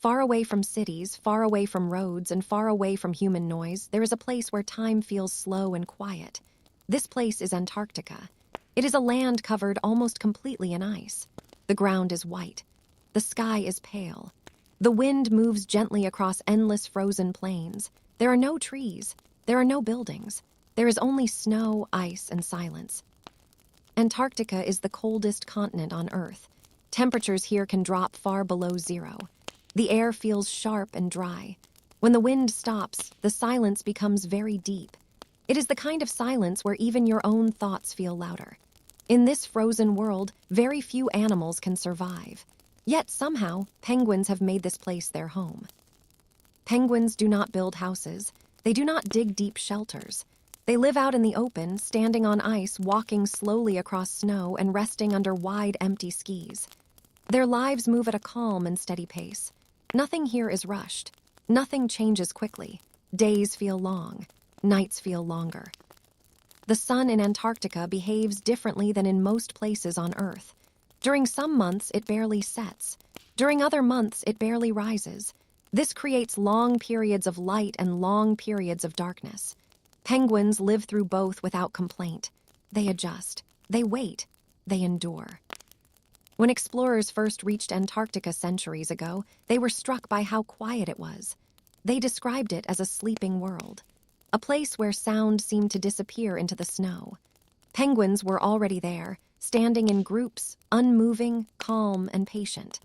Far away from cities, far away from roads, and far away from human noise, there is a place where time feels slow and quiet. This place is Antarctica. It is a land covered almost completely in ice. The ground is white. The sky is pale. The wind moves gently across endless frozen plains. There are no trees. There are no buildings. There is only snow, ice, and silence. Antarctica is the coldest continent on Earth. Temperatures here can drop far below zero. The air feels sharp and dry. When the wind stops, the silence becomes very deep. It is the kind of silence where even your own thoughts feel louder. In this frozen world, very few animals can survive. Yet somehow, penguins have made this place their home. Penguins do not build houses. They do not dig deep shelters. They live out in the open, standing on ice, walking slowly across snow, and resting under wide, empty skis. Their lives move at a calm and steady pace. Nothing here is rushed. Nothing changes quickly. Days feel long. Nights feel longer. The sun in Antarctica behaves differently than in most places on Earth. During some months, it barely sets. During other months, it barely rises. This creates long periods of light and long periods of darkness. Penguins live through both without complaint. They adjust. They wait. They endure. When explorers first reached Antarctica centuries ago, they were struck by how quiet it was. They described it as a sleeping world, a place where sound seemed to disappear into the snow. Penguins were already there, standing in groups, unmoving, calm, and patient.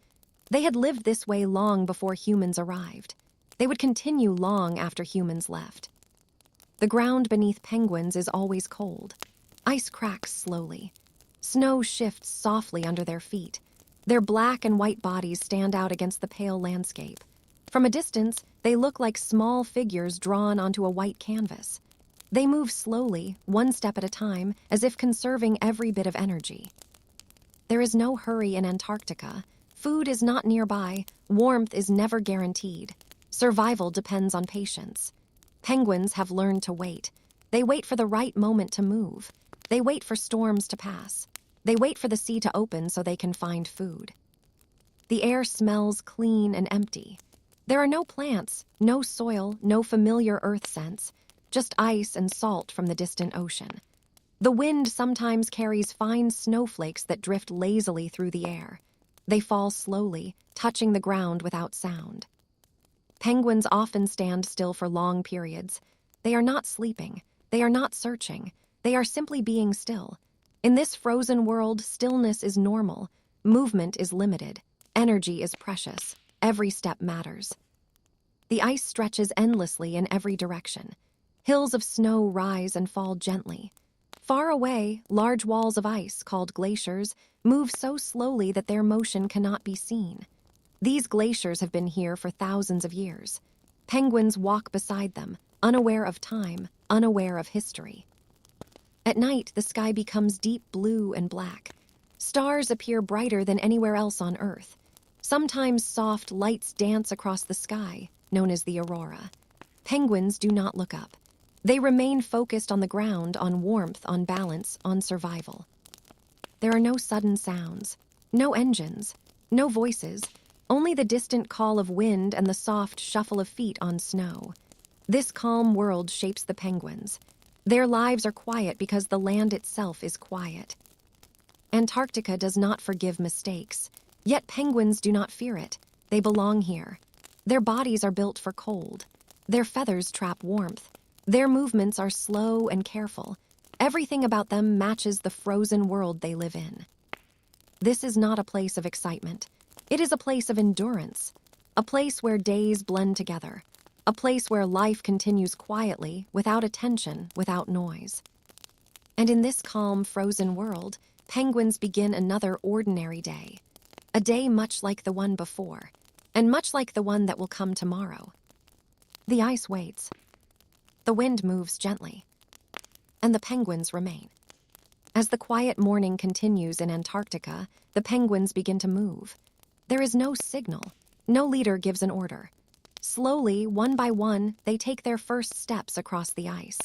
They had lived this way long before humans arrived. They would continue long after humans left. The ground beneath penguins is always cold. Ice cracks slowly. Snow shifts softly under their feet. Their black and white bodies stand out against the pale landscape. From a distance, they look like small figures drawn onto a white canvas. They move slowly, one step at a time, as if conserving every bit of energy. There is no hurry in Antarctica. Food is not nearby. Warmth is never guaranteed. Survival depends on patience. Penguins have learned to wait. They wait for the right moment to move. They wait for storms to pass. They wait for the sea to open so they can find food. The air smells clean and empty. There are no plants, no soil, no familiar earth scents, just ice and salt from the distant ocean. The wind sometimes carries fine snowflakes that drift lazily through the air. They fall slowly, touching the ground without sound. Penguins often stand still for long periods. They are not sleeping. They are not searching. They are simply being still. In this frozen world, stillness is normal. Movement is limited. Energy is precious. Every step matters. The ice stretches endlessly in every direction. Hills of snow rise and fall gently. Far away, large walls of ice, called glaciers, move so slowly that their motion cannot be seen. These glaciers have been here for thousands of years. Penguins walk beside them, unaware of time, unaware of history. At night, the sky becomes deep blue and black. Stars appear brighter than anywhere else on Earth. Sometimes soft lights dance across the sky, known as the aurora. Penguins do not look up. They remain focused on the ground, on warmth, on balance, on survival. There are no sudden sounds, no engines, no voices, only the distant call of wind and the soft shuffle of feet on snow. This calm world shapes the penguins. Their lives are quiet because the land itself is quiet. Antarctica does not forgive mistakes, yet penguins do not fear it. They belong here. Their bodies are built for cold. Their feathers trap warmth. Their movements are slow and careful. Everything about them matches the frozen world they live in. This is not a place of excitement. It is a place of endurance, a place where days blend together, a place where life continues quietly, without attention, without noise. And in this calm, frozen world, penguins begin another ordinary day, a day much like the one before, and much like the one that will come tomorrow. The ice waits. The wind moves gently, and the penguins remain. As the quiet morning continues in Antarctica, the penguins begin to move. There is no signal. No leader gives an order. Slowly, one by one, they take their first steps across the ice.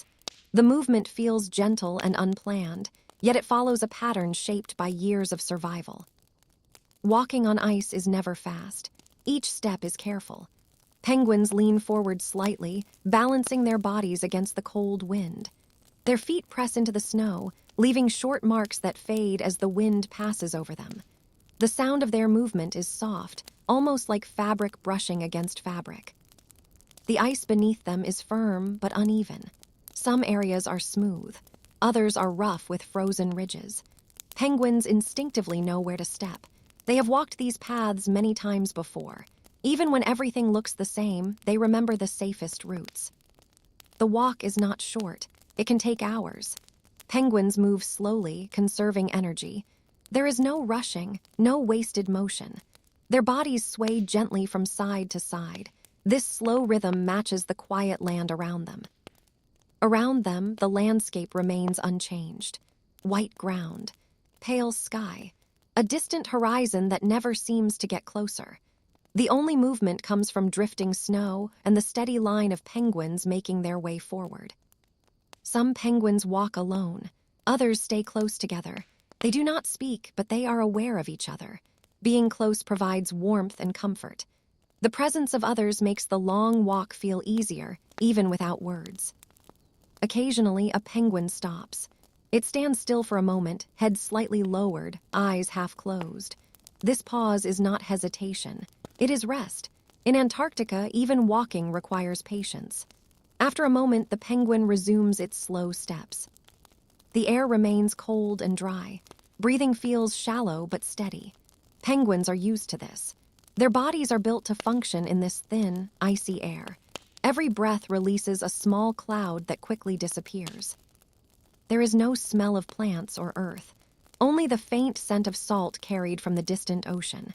The movement feels gentle and unplanned, yet it follows a pattern shaped by years of survival. Walking on ice is never fast. Each step is careful. Penguins lean forward slightly, balancing their bodies against the cold wind. Their feet press into the snow, leaving short marks that fade as the wind passes over them. The sound of their movement is soft, almost like fabric brushing against fabric. The ice beneath them is firm but uneven. Some areas are smooth, others are rough with frozen ridges. Penguins instinctively know where to step. They have walked these paths many times before. Even when everything looks the same, they remember the safest routes. The walk is not short. It can take hours. Penguins move slowly, conserving energy. There is no rushing, no wasted motion. Their bodies sway gently from side to side. This slow rhythm matches the quiet land around them. Around them, the landscape remains unchanged. White ground, pale sky, a distant horizon that never seems to get closer. The only movement comes from drifting snow and the steady line of penguins making their way forward. Some penguins walk alone, others stay close together. They do not speak, but they are aware of each other. Being close provides warmth and comfort. The presence of others makes the long walk feel easier, even without words. Occasionally, a penguin stops. It stands still for a moment, head slightly lowered, eyes half closed. This pause is not hesitation. It is rest. In Antarctica, even walking requires patience. After a moment, the penguin resumes its slow steps. The air remains cold and dry. Breathing feels shallow but steady. Penguins are used to this. Their bodies are built to function in this thin, icy air. Every breath releases a small cloud that quickly disappears. There is no smell of plants or earth, only the faint scent of salt carried from the distant ocean.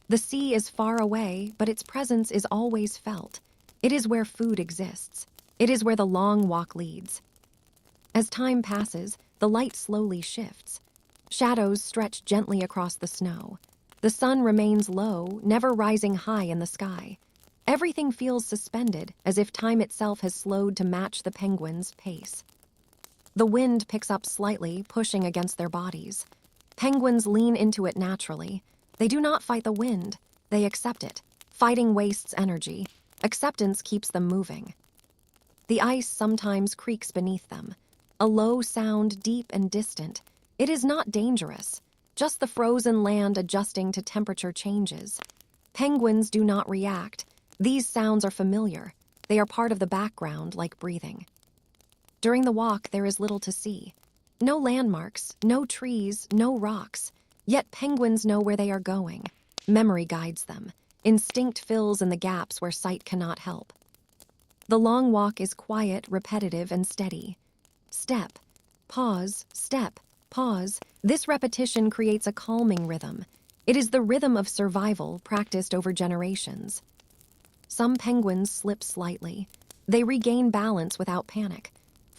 The sea is far away, but its presence is always felt. It is where food exists. It is where the long walk leads. As time passes, the light slowly shifts. Shadows stretch gently across the snow. The sun remains low, never rising high in the sky. Everything feels suspended, as if time itself has slowed to match the penguins' pace. The wind picks up slightly, pushing against their bodies. Penguins lean into it naturally. They do not fight the wind. They accept it. Fighting wastes energy. Acceptance keeps them moving. The ice sometimes creaks beneath them. A low sound, deep and distant. It is not dangerous, just the frozen land adjusting to temperature changes. Penguins do not react. These sounds are familiar. They are part of the background, like breathing. During the walk, there is little to see. No landmarks, no trees, no rocks. Yet penguins know where they are going. Memory guides them. Instinct fills in the gaps where sight cannot help. The long walk is quiet, repetitive, and steady. Step, pause, step, pause. This repetition creates a calming rhythm. It is the rhythm of survival practiced over generations. Some penguins slip slightly. They regain balance without panic.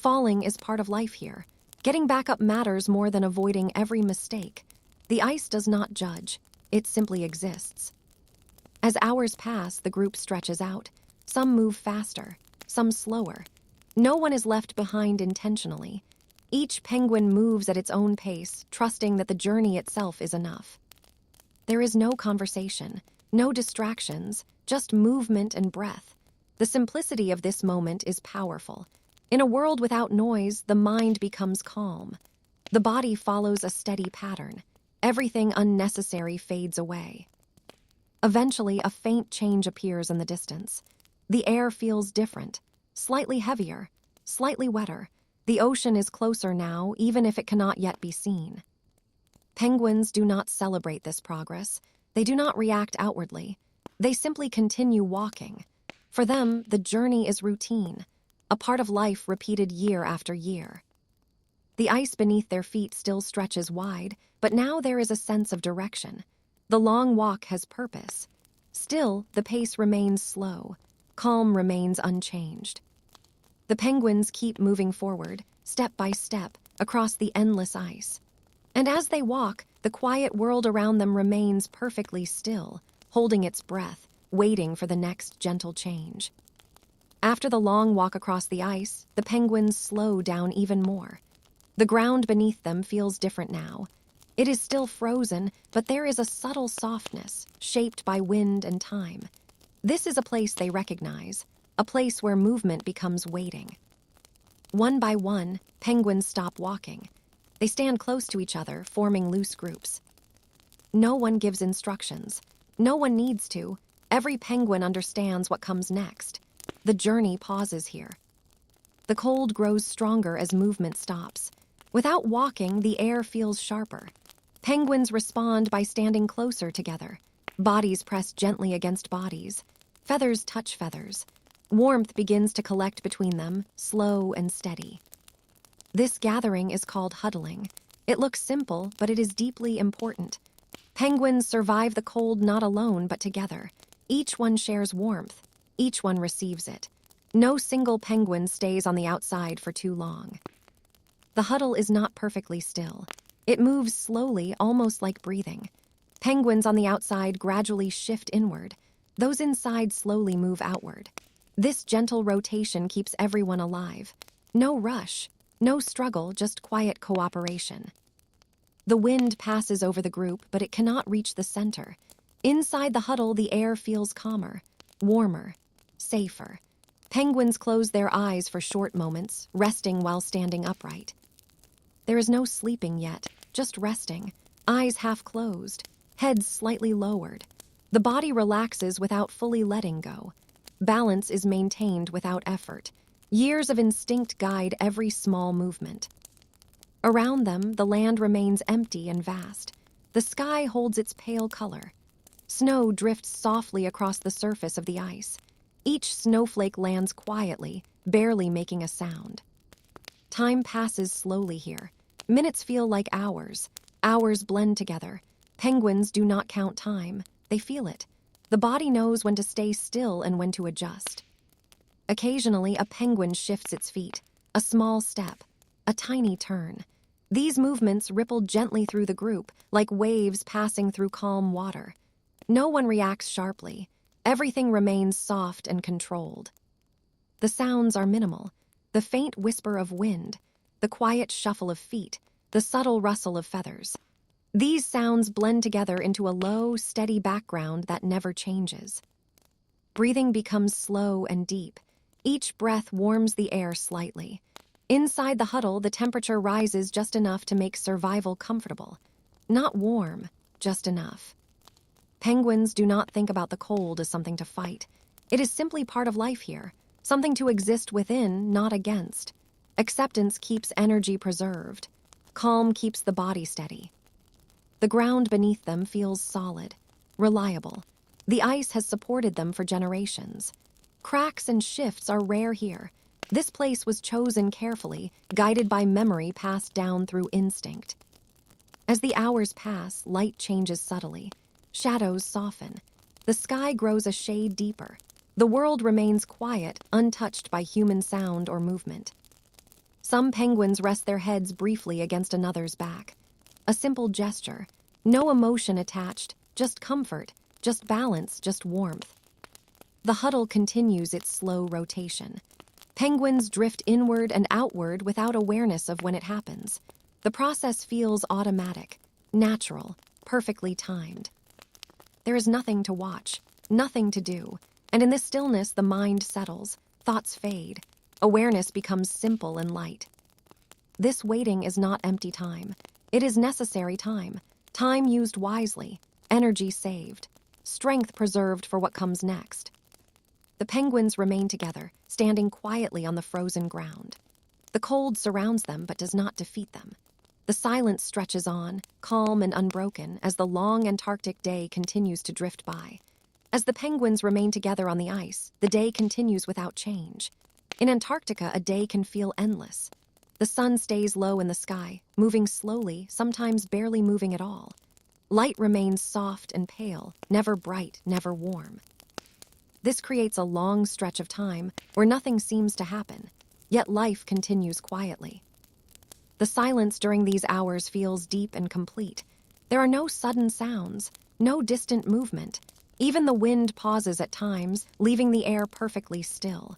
Falling is part of life here. Getting back up matters more than avoiding every mistake. The ice does not judge. It simply exists. As hours pass, the group stretches out. Some move faster, some slower. No one is left behind intentionally. Each penguin moves at its own pace, trusting that the journey itself is enough. There is no conversation, no distractions, just movement and breath. The simplicity of this moment is powerful. In a world without noise, the mind becomes calm. The body follows a steady pattern. Everything unnecessary fades away. Eventually, a faint change appears in the distance. The air feels different, slightly heavier, slightly wetter. The ocean is closer now, even if it cannot yet be seen. Penguins do not celebrate this progress. They do not react outwardly. They simply continue walking. For them, the journey is routine, a part of life repeated year after year. The ice beneath their feet still stretches wide, but now there is a sense of direction. The long walk has purpose. Still, the pace remains slow. Calm remains unchanged. The penguins keep moving forward, step by step, across the endless ice. And as they walk, the quiet world around them remains perfectly still, holding its breath, waiting for the next gentle change. After the long walk across the ice, the penguins slow down even more. The ground beneath them feels different now. It is still frozen, but there is a subtle softness, shaped by wind and time. This is a place they recognize, a place where movement becomes waiting. One by one, penguins stop walking. They stand close to each other, forming loose groups. No one gives instructions. No one needs to. Every penguin understands what comes next. The journey pauses here. The cold grows stronger as movement stops. Without walking, the air feels sharper. Penguins respond by standing closer together. Bodies press gently against bodies. Feathers touch feathers. Warmth begins to collect between them, slow and steady. This gathering is called huddling. It looks simple, but it is deeply important. Penguins survive the cold not alone, but together. Each one shares warmth. Each one receives it. No single penguin stays on the outside for too long. The huddle is not perfectly still. It moves slowly, almost like breathing. Penguins on the outside gradually shift inward. Those inside slowly move outward. This gentle rotation keeps everyone alive. No rush, no struggle, just quiet cooperation. The wind passes over the group, but it cannot reach the center. Inside the huddle, the air feels calmer, warmer, safer. Penguins close their eyes for short moments, resting while standing upright. There is no sleeping yet, just resting, eyes half closed, heads slightly lowered. The body relaxes without fully letting go. Balance is maintained without effort. Years of instinct guide every small movement. Around them, the land remains empty and vast. The sky holds its pale color. Snow drifts softly across the surface of the ice. Each snowflake lands quietly, barely making a sound. Time passes slowly here. Minutes feel like hours. Hours blend together. Penguins do not count time. They feel it. The body knows when to stay still and when to adjust. Occasionally, a penguin shifts its feet. A small step. A tiny turn. These movements ripple gently through the group, like waves passing through calm water. No one reacts sharply. Everything remains soft and controlled. The sounds are minimal. The faint whisper of wind, the quiet shuffle of feet, the subtle rustle of feathers. These sounds blend together into a low, steady background that never changes. Breathing becomes slow and deep. Each breath warms the air slightly. Inside the huddle, the temperature rises just enough to make survival comfortable. Not warm, just enough. Penguins do not think about the cold as something to fight. It is simply part of life here. Something to exist within, not against. Acceptance keeps energy preserved. Calm keeps the body steady. The ground beneath them feels solid, reliable. The ice has supported them for generations. Cracks and shifts are rare here. This place was chosen carefully, guided by memory passed down through instinct. As the hours pass, light changes subtly. Shadows soften. The sky grows a shade deeper. The world remains quiet, untouched by human sound or movement. Some penguins rest their heads briefly against another's back. A simple gesture, no emotion attached, just comfort, just balance, just warmth. The huddle continues its slow rotation. Penguins drift inward and outward without awareness of when it happens. The process feels automatic, natural, perfectly timed. There is nothing to watch, nothing to do. And in this stillness, the mind settles, thoughts fade, awareness becomes simple and light. This waiting is not empty time. It is necessary time used wisely, energy saved, strength preserved for what comes next. The penguins remain together, standing quietly on the frozen ground. The cold surrounds them but does not defeat them. The silence stretches on, calm and unbroken, as the long Antarctic day continues to drift by. As the penguins remain together on the ice, the day continues without change. In Antarctica, a day can feel endless. The sun stays low in the sky, moving slowly, sometimes barely moving at all. Light remains soft and pale, never bright, never warm. This creates a long stretch of time where nothing seems to happen, yet life continues quietly. The silence during these hours feels deep and complete. There are no sudden sounds, no distant movement. Even the wind pauses at times, leaving the air perfectly still.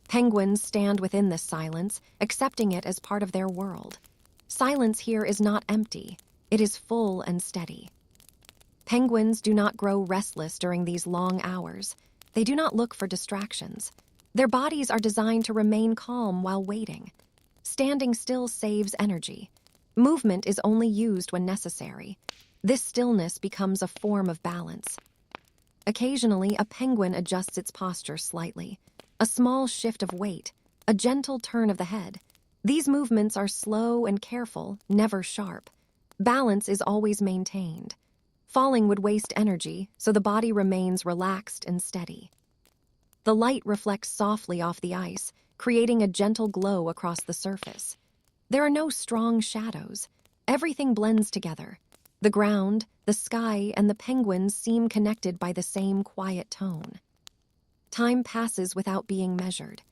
Penguins stand within this silence, accepting it as part of their world. Silence here is not empty. It is full and steady. Penguins do not grow restless during these long hours. They do not look for distractions. Their bodies are designed to remain calm while waiting. Standing still saves energy. Movement is only used when necessary. This stillness becomes a form of balance. Occasionally, a penguin adjusts its posture slightly. A small shift of weight, a gentle turn of the head. These movements are slow and careful, never sharp. Balance is always maintained. Falling would waste energy, so the body remains relaxed and steady. The light reflects softly off the ice, creating a gentle glow across the surface. There are no strong shadows. Everything blends together. The ground, the sky, and the penguins seem connected by the same quiet tone. Time passes without being measured.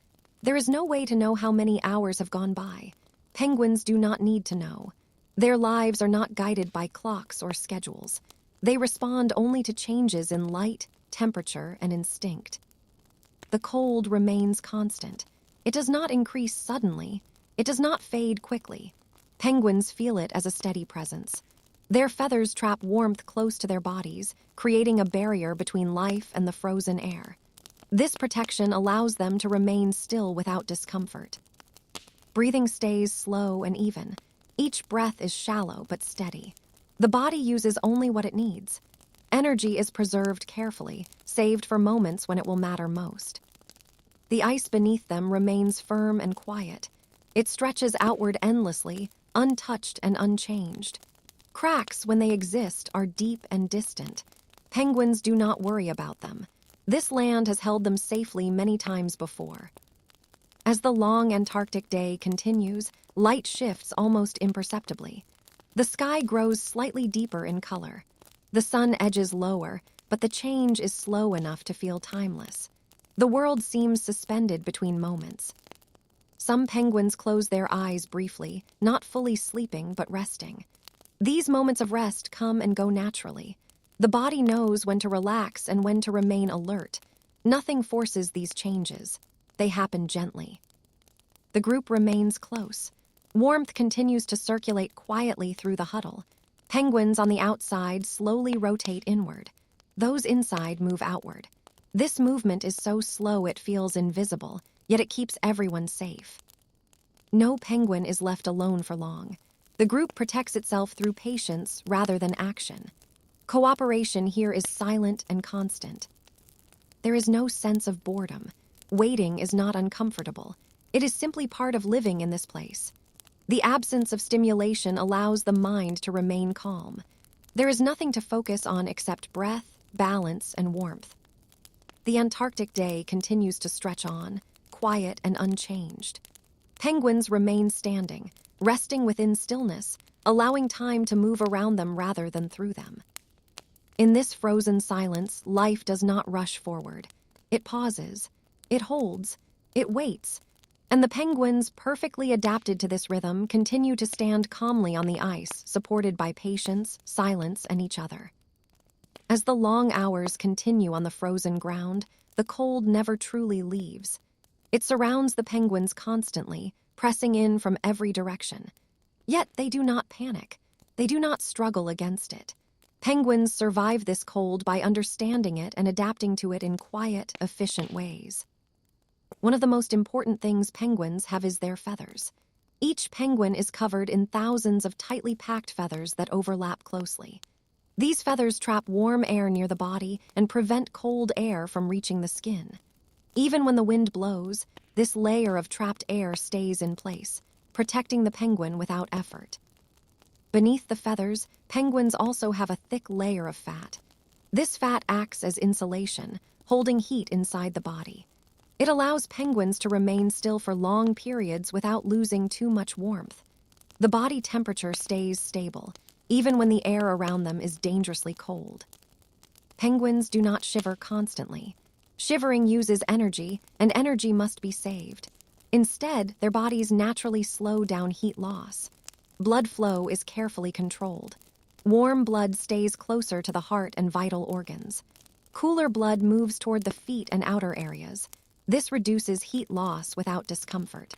There is no way to know how many hours have gone by. Penguins do not need to know. Their lives are not guided by clocks or schedules. They respond only to changes in light, temperature, and instinct. The cold remains constant. It does not increase suddenly. It does not fade quickly. Penguins feel it as a steady presence. Their feathers trap warmth close to their bodies, creating a barrier between life and the frozen air. This protection allows them to remain still without discomfort. Breathing stays slow and even. Each breath is shallow but steady. The body uses only what it needs. Energy is preserved carefully, saved for moments when it will matter most. The ice beneath them remains firm and quiet. It stretches outward endlessly, untouched and unchanged. Cracks, when they exist, are deep and distant. Penguins do not worry about them. This land has held them safely many times before. As the long Antarctic day continues, light shifts almost imperceptibly. The sky grows slightly deeper in color. The sun edges lower, but the change is slow enough to feel timeless. The world seems suspended between moments. Some penguins close their eyes briefly, not fully sleeping but resting. These moments of rest come and go naturally. The body knows when to relax and when to remain alert. Nothing forces these changes. They happen gently. The group remains close. Warmth continues to circulate quietly through the huddle. Penguins on the outside slowly rotate inward. Those inside move outward. This movement is so slow it feels invisible, yet it keeps everyone safe. No penguin is left alone for long. The group protects itself through patience rather than action. Cooperation here is silent and constant. There is no sense of boredom. Waiting is not uncomfortable. It is simply part of living in this place. The absence of stimulation allows the mind to remain calm. There is nothing to focus on except breath, balance, and warmth. The Antarctic day continues to stretch on, quiet and unchanged. Penguins remain standing, resting within stillness, allowing time to move around them rather than through them. In this frozen silence, life does not rush forward. It pauses, it holds, it waits, and the penguins, perfectly adapted to this rhythm, continue to stand calmly on the ice, supported by patience, silence, and each other. As the long hours continue on the frozen ground, the cold never truly leaves. It surrounds the penguins constantly, pressing in from every direction. Yet they do not panic. They do not struggle against it. Penguins survive this cold by understanding it and adapting to it in quiet, efficient ways. One of the most important things penguins have is their feathers. Each penguin is covered in thousands of tightly packed feathers that overlap closely. These feathers trap warm air near the body and prevent cold air from reaching the skin. Even when the wind blows, this layer of trapped air stays in place, protecting the penguin without effort. Beneath the feathers, penguins also have a thick layer of fat. This fat acts as insulation, holding heat inside the body. It allows penguins to remain still for long periods without losing too much warmth. The body temperature stays stable, even when the air around them is dangerously cold. Penguins do not shiver constantly. Shivering uses energy, and energy must be saved. Instead, their bodies naturally slow down heat loss. Blood flow is carefully controlled. Warm blood stays closer to the heart and vital organs. Cooler blood moves toward the feet and outer areas. This reduces heat loss without discomfort.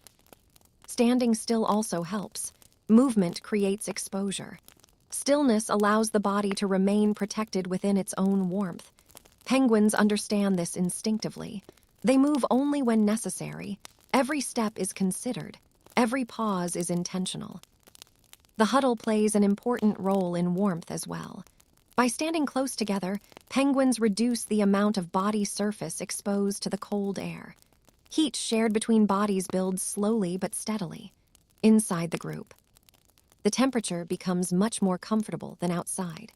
Standing still also helps. Movement creates exposure. Stillness allows the body to remain protected within its own warmth. Penguins understand this instinctively. They move only when necessary. Every step is considered. Every pause is intentional. The huddle plays an important role in warmth as well. By standing close together, penguins reduce the amount of body surface exposed to the cold air. Heat shared between bodies builds slowly but steadily. Inside the group, the temperature becomes much more comfortable than outside.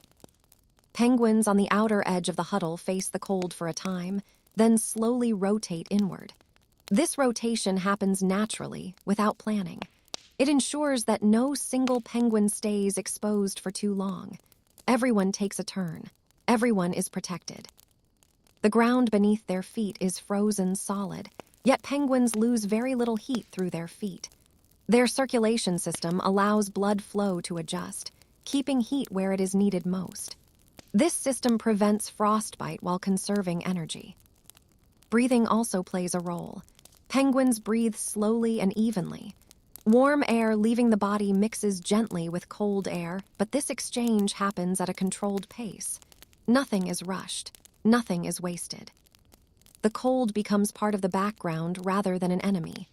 Penguins on the outer edge of the huddle face the cold for a time, then slowly rotate inward. This rotation happens naturally, without planning. It ensures that no single penguin stays exposed for too long. Everyone takes a turn. Everyone is protected. The ground beneath their feet is frozen solid, yet penguins lose very little heat through their feet. Their circulation system allows blood flow to adjust, keeping heat where it is needed most. This system prevents frostbite while conserving energy. Breathing also plays a role. Penguins breathe slowly and evenly. Warm air leaving the body mixes gently with cold air, but this exchange happens at a controlled pace. Nothing is rushed. Nothing is wasted. The cold becomes part of the background rather than an enemy.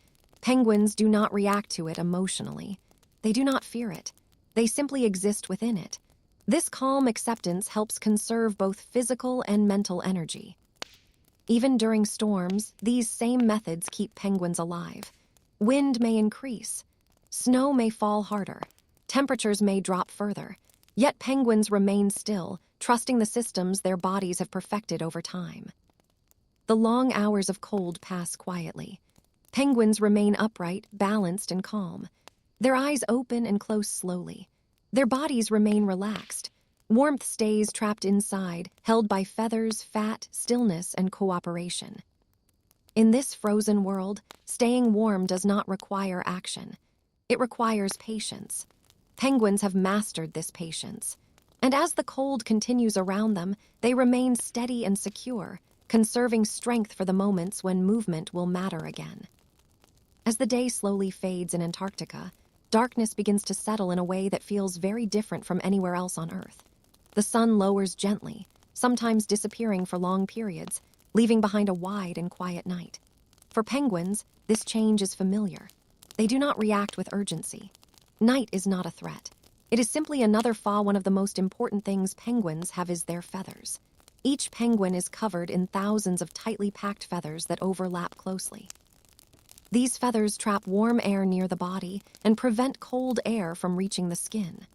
Penguins do not react to it emotionally. They do not fear it. They simply exist within it. This calm acceptance helps conserve both physical and mental energy. Even during storms, these same methods keep penguins alive. Wind may increase. Snow may fall harder. Temperatures may drop further. Yet penguins remain still, trusting the systems their bodies have perfected over time. The long hours of cold pass quietly. Penguins remain upright, balanced, and calm. Their eyes open and close slowly. Their bodies remain relaxed. Warmth stays trapped inside, held by feathers, fat, stillness, and cooperation. In this frozen world, staying warm does not require action. It requires patience. Penguins have mastered this patience. And as the cold continues around them, they remain steady and secure, conserving strength for the moments when movement will matter again. As the day slowly fades in Antarctica, darkness begins to settle in a way that feels very different from anywhere else on Earth. The sun lowers gently, sometimes disappearing for long periods, leaving behind a wide and quiet night. For penguins, this change is familiar. They do not react with urgency. Night is not a threat. It is simply another thaw. One of the most important things penguins have is their feathers. Each penguin is covered in thousands of tightly packed feathers that overlap closely. These feathers trap warm air near the body and prevent cold air from reaching the skin.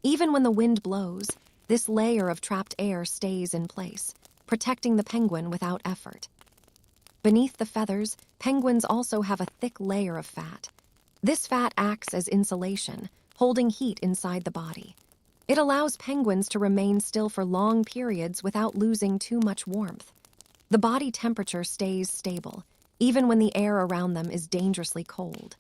Even when the wind blows, this layer of trapped air stays in place, protecting the penguin without effort. Beneath the feathers, penguins also have a thick layer of fat. This fat acts as insulation, holding heat inside the body. It allows penguins to remain still for long periods without losing too much warmth. The body temperature stays stable, even when the air around them is dangerously cold.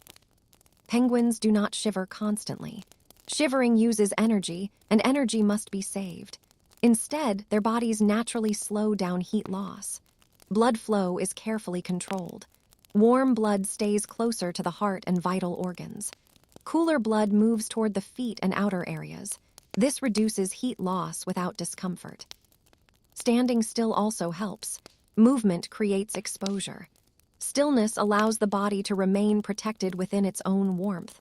Penguins do not shiver constantly. Shivering uses energy, and energy must be saved. Instead, their bodies naturally slow down heat loss. Blood flow is carefully controlled. Warm blood stays closer to the heart and vital organs. Cooler blood moves toward the feet and outer areas. This reduces heat loss without discomfort. Standing still also helps. Movement creates exposure. Stillness allows the body to remain protected within its own warmth.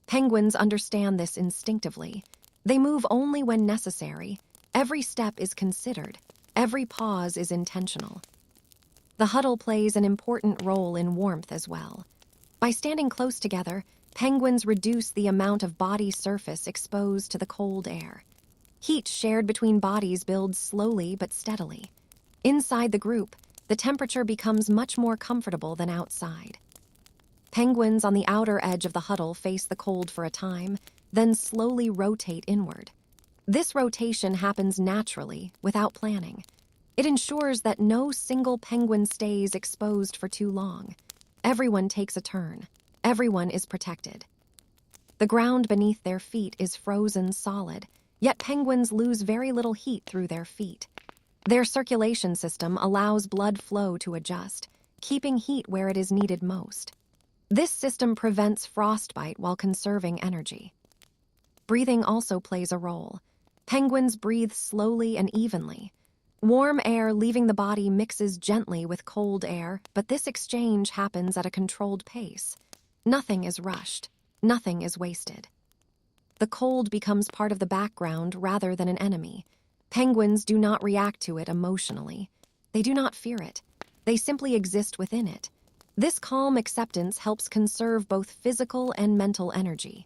Penguins understand this instinctively. They move only when necessary. Every step is considered. Every pause is intentional. The huddle plays an important role in warmth as well. By standing close together, penguins reduce the amount of body surface exposed to the cold air. Heat shared between bodies builds slowly but steadily. Inside the group, the temperature becomes much more comfortable than outside. Penguins on the outer edge of the huddle face the cold for a time, then slowly rotate inward. This rotation happens naturally, without planning. It ensures that no single penguin stays exposed for too long. Everyone takes a turn. Everyone is protected. The ground beneath their feet is frozen solid, yet penguins lose very little heat through their feet. Their circulation system allows blood flow to adjust, keeping heat where it is needed most. This system prevents frostbite while conserving energy. Breathing also plays a role. Penguins breathe slowly and evenly. Warm air leaving the body mixes gently with cold air, but this exchange happens at a controlled pace. Nothing is rushed. Nothing is wasted. The cold becomes part of the background rather than an enemy. Penguins do not react to it emotionally. They do not fear it. They simply exist within it. This calm acceptance helps conserve both physical and mental energy.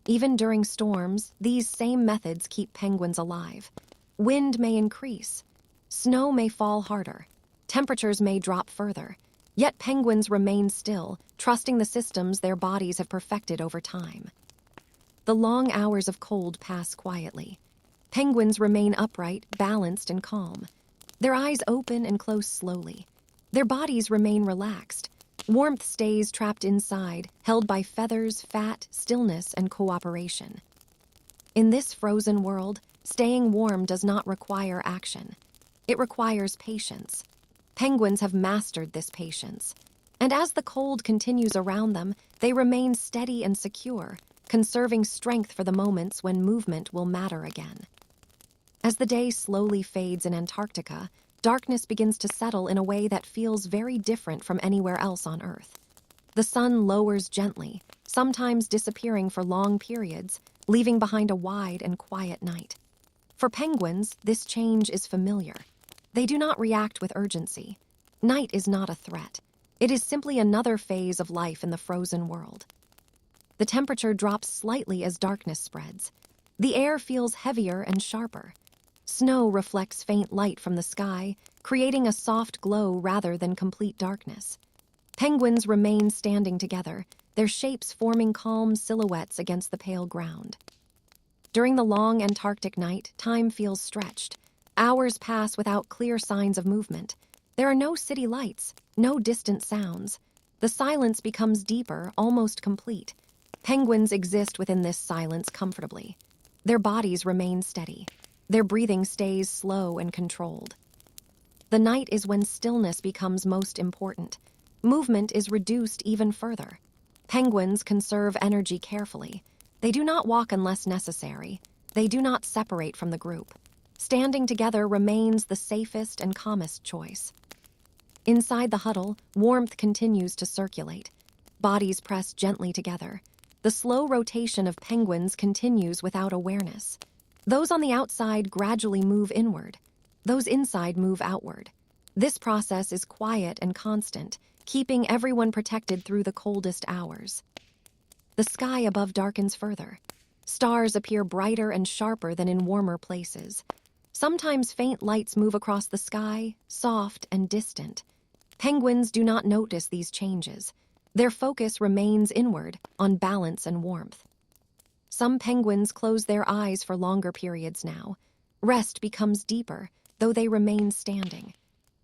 Even during storms, these same methods keep penguins alive. Wind may increase. Snow may fall harder. Temperatures may drop further. Yet penguins remain still, trusting the systems their bodies have perfected over time. The long hours of cold pass quietly. Penguins remain upright, balanced, and calm. Their eyes open and close slowly. Their bodies remain relaxed. Warmth stays trapped inside, held by feathers, fat, stillness, and cooperation. In this frozen world, staying warm does not require action. It requires patience. Penguins have mastered this patience. And as the cold continues around them, they remain steady and secure, conserving strength for the moments when movement will matter again. As the day slowly fades in Antarctica, darkness begins to settle in a way that feels very different from anywhere else on Earth. The sun lowers gently, sometimes disappearing for long periods, leaving behind a wide and quiet night. For penguins, this change is familiar. They do not react with urgency. Night is not a threat. It is simply another phase of life in the frozen world. The temperature drops slightly as darkness spreads. The air feels heavier and sharper. Snow reflects faint light from the sky, creating a soft glow rather than complete darkness. Penguins remain standing together, their shapes forming calm silhouettes against the pale ground. During the long Antarctic night, time feels stretched. Hours pass without clear signs of movement. There are no city lights, no distant sounds. The silence becomes deeper, almost complete. Penguins exist within this silence comfortably. Their bodies remain steady. Their breathing stays slow and controlled. The night is when stillness becomes most important. Movement is reduced even further. Penguins conserve energy carefully. They do not walk unless necessary. They do not separate from the group. Standing together remains the safest and calmest choice. Inside the huddle, warmth continues to circulate. Bodies press gently together. The slow rotation of penguins continues without awareness. Those on the outside gradually move inward. Those inside move outward. This process is quiet and constant, keeping everyone protected through the coldest hours. The sky above darkens further. Stars appear brighter and sharper than in warmer places. Sometimes faint lights move across the sky, soft and distant. Penguins do not notice these changes. Their focus remains inward, on balance and warmth. Some penguins close their eyes for longer periods now. Rest becomes deeper, though they remain standing.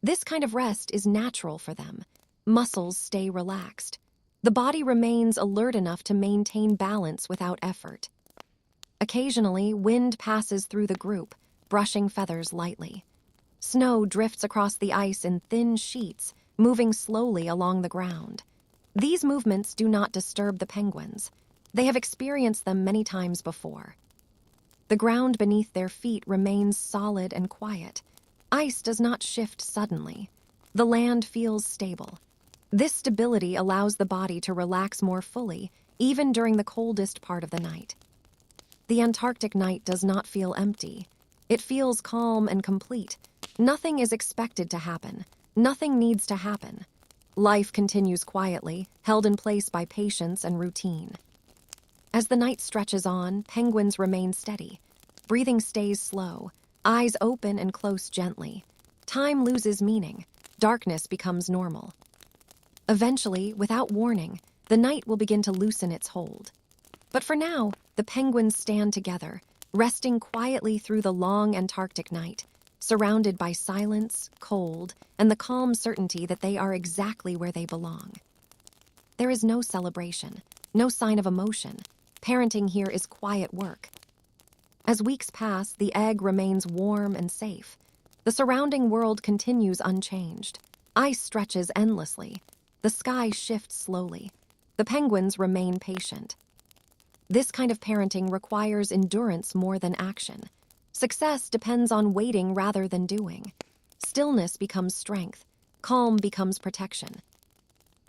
This kind of rest is natural for them. Muscles stay relaxed. The body remains alert enough to maintain balance without effort. Occasionally, wind passes through the group, brushing feathers lightly. Snow drifts across the ice in thin sheets, moving slowly along the ground. These movements do not disturb the penguins. They have experienced them many times before. The ground beneath their feet remains solid and quiet. Ice does not shift suddenly. The land feels stable. This stability allows the body to relax more fully, even during the coldest part of the night. The Antarctic night does not feel empty. It feels calm and complete. Nothing is expected to happen. Nothing needs to happen. Life continues quietly, held in place by patience and routine. As the night stretches on, penguins remain steady. Breathing stays slow, eyes open and close gently. Time loses meaning. Darkness becomes normal. Eventually, without warning, the night will begin to loosen its hold. But for now, the penguins stand together, resting quietly through the long Antarctic night, surrounded by silence, cold, and the calm certainty that they are exactly where they belong. There is no celebration, no sign of emotion. Parenting here is quiet work. As weeks pass, the egg remains warm and safe. The surrounding world continues unchanged. Ice stretches endlessly. The sky shifts slowly. The penguins remain patient. This kind of parenting requires endurance more than action. Success depends on waiting rather than doing. Stillness becomes strength. Calm becomes protection.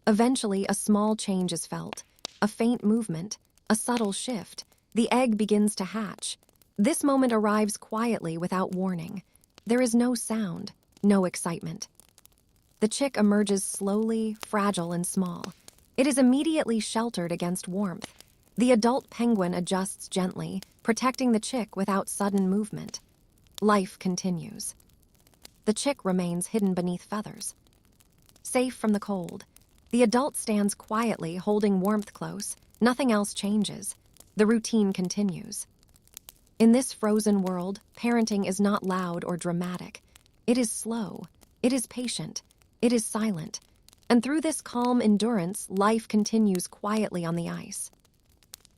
Eventually, a small change is felt. A faint movement, a subtle shift. The egg begins to hatch. This moment arrives quietly without warning. There is no sound, no excitement. The chick emerges slowly, fragile and small. It is immediately sheltered against warmth. The adult penguin adjusts gently, protecting the chick without sudden movement. Life continues. The chick remains hidden beneath feathers. Safe from the cold, the adult stands quietly, holding warmth close. Nothing else changes. The routine continues. In this frozen world, parenting is not loud or dramatic. It is slow. It is patient. It is silent. And through this calm endurance, life continues quietly on the ice.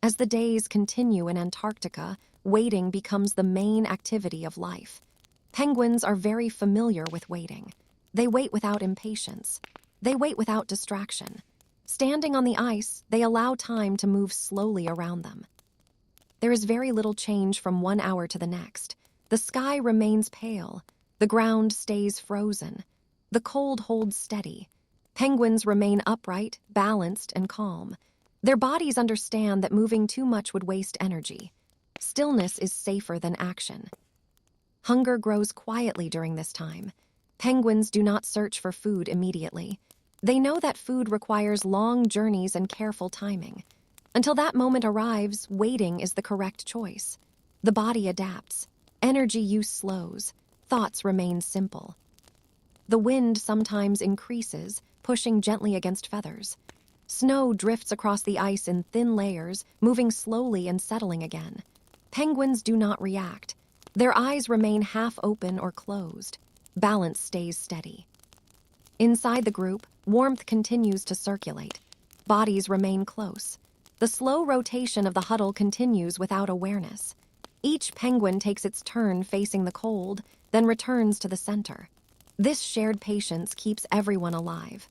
As the days continue in Antarctica, waiting becomes the main activity of life. Penguins are very familiar with waiting. They wait without impatience. They wait without distraction. Standing on the ice, they allow time to move slowly around them. There is very little change from 1 hour to the next. The sky remains pale. The ground stays frozen. The cold holds steady. Penguins remain upright, balanced, and calm. Their bodies understand that moving too much would waste energy. Stillness is safer than action. Hunger grows quietly during this time. Penguins do not search for food immediately. They know that food requires long journeys and careful timing. Until that moment arrives, waiting is the correct choice. The body adapts. Energy use slows. Thoughts remain simple. The wind sometimes increases, pushing gently against feathers. Snow drifts across the ice in thin layers, moving slowly and settling again. Penguins do not react. Their eyes remain half open or closed. Balance stays steady. Inside the group, warmth continues to circulate. Bodies remain close. The slow rotation of the huddle continues without awareness. Each penguin takes its turn facing the cold, then returns to the center. This shared patience keeps everyone alive.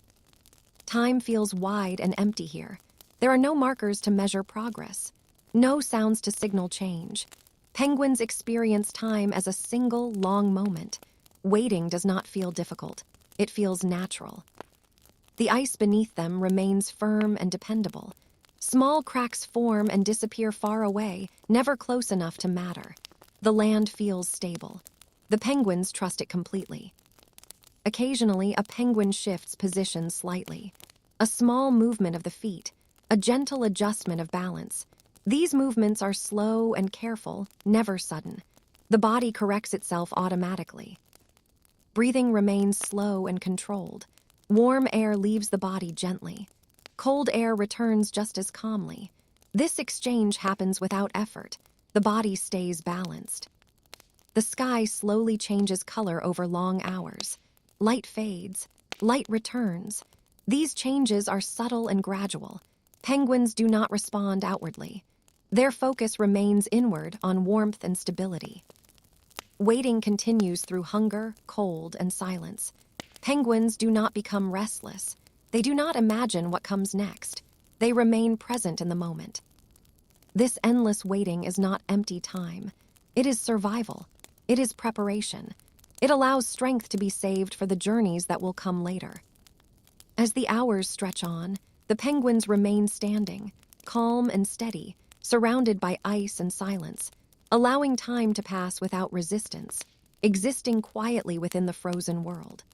Time feels wide and empty here. There are no markers to measure progress. No sounds to signal change. Penguins experience time as a single, long moment. Waiting does not feel difficult. It feels natural. The ice beneath them remains firm and dependable. Small cracks form and disappear far away, never close enough to matter. The land feels stable. The penguins trust it completely. Occasionally, a penguin shifts position slightly. A small movement of the feet, a gentle adjustment of balance. These movements are slow and careful, never sudden. The body corrects itself automatically. Breathing remains slow and controlled. Warm air leaves the body gently. Cold air returns just as calmly. This exchange happens without effort. The body stays balanced. The sky slowly changes color over long hours. Light fades. Light returns. These changes are subtle and gradual. Penguins do not respond outwardly. Their focus remains inward on warmth and stability. Waiting continues through hunger, cold, and silence. Penguins do not become restless. They do not imagine what comes next. They remain present in the moment. This endless waiting is not empty time. It is survival. It is preparation. It allows strength to be saved for the journeys that will come later. As the hours stretch on, the penguins remain standing, calm and steady, surrounded by ice and silence, allowing time to pass without resistance, existing quietly within the frozen world.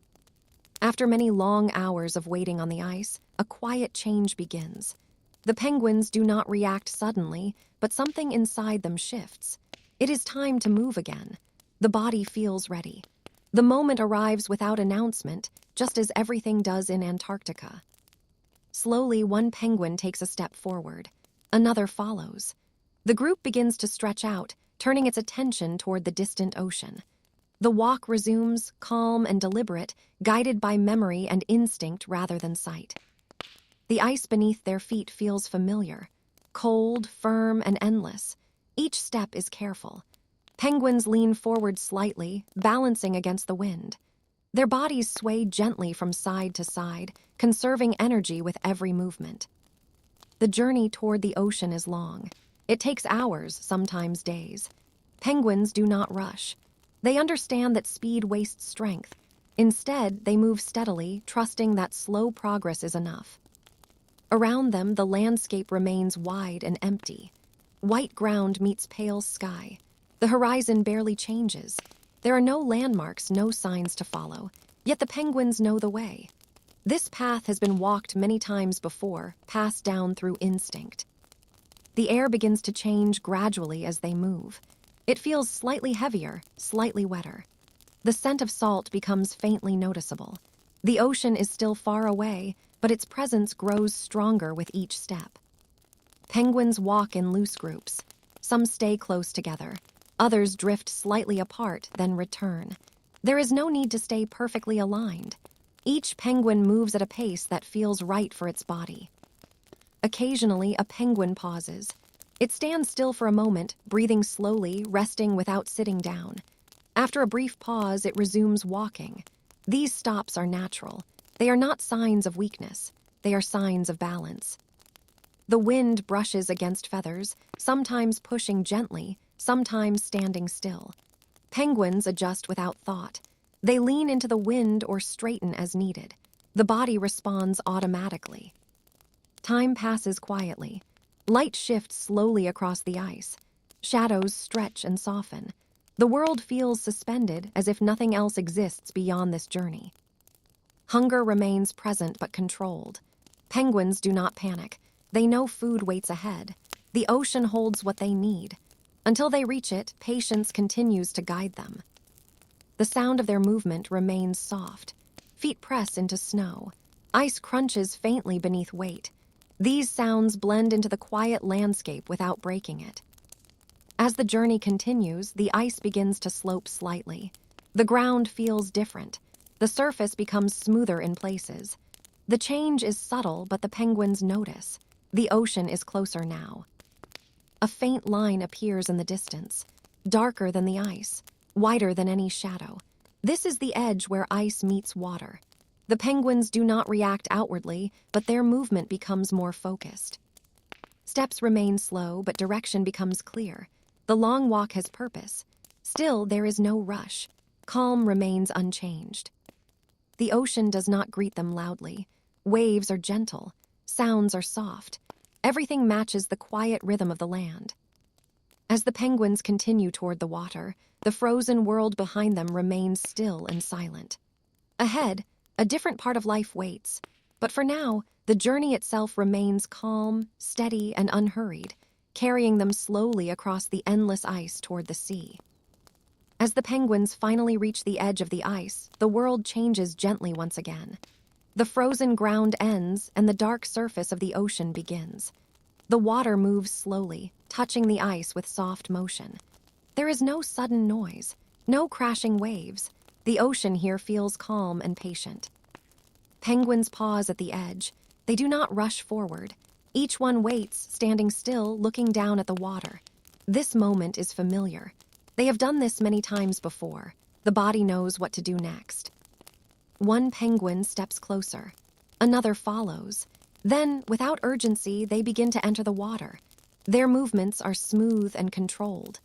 After many long hours of waiting on the ice, a quiet change begins. The penguins do not react suddenly, but something inside them shifts. It is time to move again. The body feels ready. The moment arrives without announcement, just as everything does in Antarctica. Slowly, one penguin takes a step forward. Another follows. The group begins to stretch out, turning its attention toward the distant ocean. The walk resumes, calm and deliberate, guided by memory and instinct rather than sight. The ice beneath their feet feels familiar, cold, firm, and endless. Each step is careful. Penguins lean forward slightly, balancing against the wind. Their bodies sway gently from side to side, conserving energy with every movement. The journey toward the ocean is long. It takes hours, sometimes days. Penguins do not rush. They understand that speed wastes strength. Instead, they move steadily, trusting that slow progress is enough. Around them, the landscape remains wide and empty. White ground meets pale sky. The horizon barely changes. There are no landmarks, no signs to follow, yet the penguins know the way. This path has been walked many times before, passed down through instinct. The air begins to change gradually as they move. It feels slightly heavier, slightly wetter. The scent of salt becomes faintly noticeable. The ocean is still far away, but its presence grows stronger with each step. Penguins walk in loose groups. Some stay close together. Others drift slightly apart, then return. There is no need to stay perfectly aligned. Each penguin moves at a pace that feels right for its body. Occasionally, a penguin pauses. It stands still for a moment, breathing slowly, resting without sitting down. After a brief pause, it resumes walking. These stops are natural. They are not signs of weakness. They are signs of balance. The wind brushes against feathers, sometimes pushing gently, sometimes standing still. Penguins adjust without thought. They lean into the wind or straighten as needed. The body responds automatically. Time passes quietly. Light shifts slowly across the ice. Shadows stretch and soften. The world feels suspended, as if nothing else exists beyond this journey. Hunger remains present but controlled. Penguins do not panic. They know food waits ahead. The ocean holds what they need. Until they reach it, patience continues to guide them. The sound of their movement remains soft. Feet press into snow. Ice crunches faintly beneath weight. These sounds blend into the quiet landscape without breaking it. As the journey continues, the ice begins to slope slightly. The ground feels different. The surface becomes smoother in places. The change is subtle, but the penguins notice. The ocean is closer now. A faint line appears in the distance, darker than the ice, wider than any shadow. This is the edge where ice meets water. The penguins do not react outwardly, but their movement becomes more focused. Steps remain slow, but direction becomes clear. The long walk has purpose. Still, there is no rush. Calm remains unchanged. The ocean does not greet them loudly. Waves are gentle. Sounds are soft. Everything matches the quiet rhythm of the land. As the penguins continue toward the water, the frozen world behind them remains still and silent. Ahead, a different part of life waits. But for now, the journey itself remains calm, steady, and unhurried, carrying them slowly across the endless ice toward the sea. As the penguins finally reach the edge of the ice, the world changes gently once again. The frozen ground ends, and the dark surface of the ocean begins. The water moves slowly, touching the ice with soft motion. There is no sudden noise, no crashing waves. The ocean here feels calm and patient. Penguins pause at the edge. They do not rush forward. Each one waits, standing still, looking down at the water. This moment is familiar. They have done this many times before. The body knows what to do next. One penguin steps closer. Another follows. Then, without urgency, they begin to enter the water. Their movements are smooth and controlled.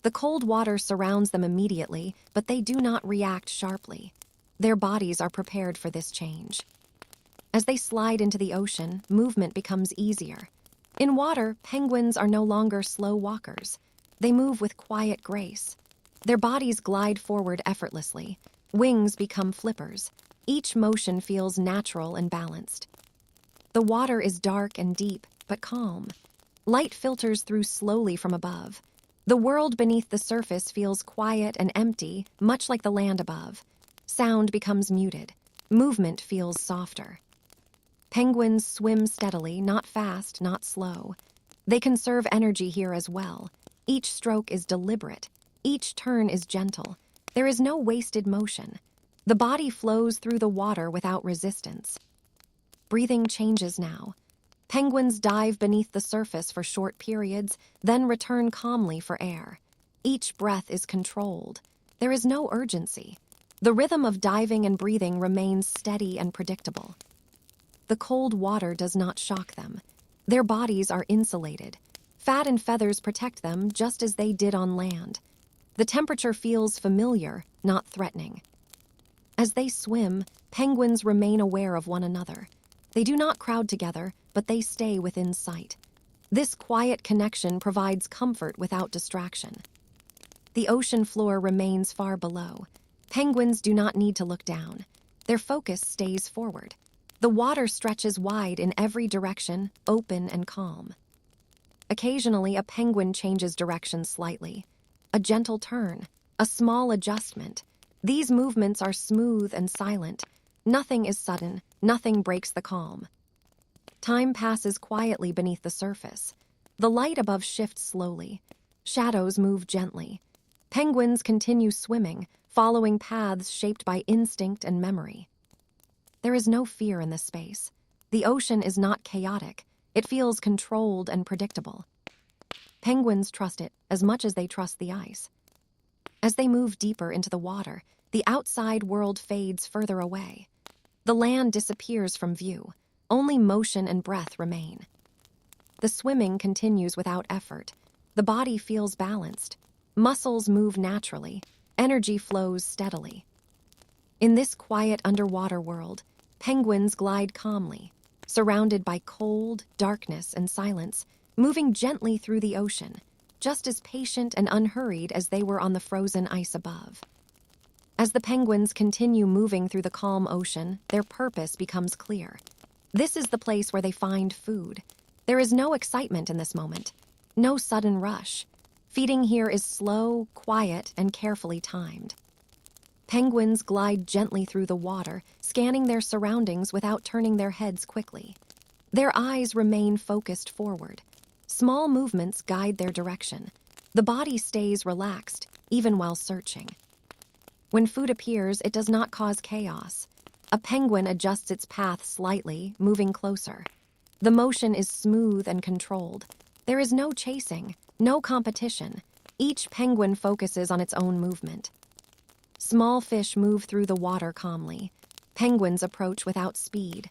The cold water surrounds them immediately, but they do not react sharply. Their bodies are prepared for this change. As they slide into the ocean, movement becomes easier. In water, penguins are no longer slow walkers. They move with quiet grace. Their bodies glide forward effortlessly. Wings become flippers. Each motion feels natural and balanced. The water is dark and deep, but calm. Light filters through slowly from above. The world beneath the surface feels quiet and empty, much like the land above. Sound becomes muted. Movement feels softer. Penguins swim steadily, not fast, not slow. They conserve energy here as well. Each stroke is deliberate. Each turn is gentle. There is no wasted motion. The body flows through the water without resistance. Breathing changes now. Penguins dive beneath the surface for short periods, then return calmly for air. Each breath is controlled. There is no urgency. The rhythm of diving and breathing remains steady and predictable. The cold water does not shock them. Their bodies are insulated. Fat and feathers protect them just as they did on land. The temperature feels familiar, not threatening. As they swim, penguins remain aware of one another. They do not crowd together, but they stay within sight. This quiet connection provides comfort without distraction. The ocean floor remains far below. Penguins do not need to look down. Their focus stays forward. The water stretches wide in every direction, open and calm. Occasionally, a penguin changes direction slightly. A gentle turn, a small adjustment. These movements are smooth and silent. Nothing is sudden, nothing breaks the calm. Time passes quietly beneath the surface. The light above shifts slowly. Shadows move gently. Penguins continue swimming, following paths shaped by instinct and memory. There is no fear in this space. The ocean is not chaotic. It feels controlled and predictable. Penguins trust it as much as they trust the ice. As they move deeper into the water, the outside world fades further away. The land disappears from view. Only motion and breath remain. The swimming continues without effort. The body feels balanced. Muscles move naturally. Energy flows steadily. In this quiet underwater world, penguins glide calmly, surrounded by cold, darkness, and silence, moving gently through the ocean, just as patient and unhurried as they were on the frozen ice above. As the penguins continue moving through the calm ocean, their purpose becomes clear. This is the place where they find food. There is no excitement in this moment, no sudden rush. Feeding here is slow, quiet, and carefully timed. Penguins glide gently through the water, scanning their surroundings without turning their heads quickly. Their eyes remain focused forward. Small movements guide their direction. The body stays relaxed, even while searching. When food appears, it does not cause chaos. A penguin adjusts its path slightly, moving closer. The motion is smooth and controlled. There is no chasing, no competition. Each penguin focuses on its own movement. Small fish move through the water calmly. Penguins approach without speed.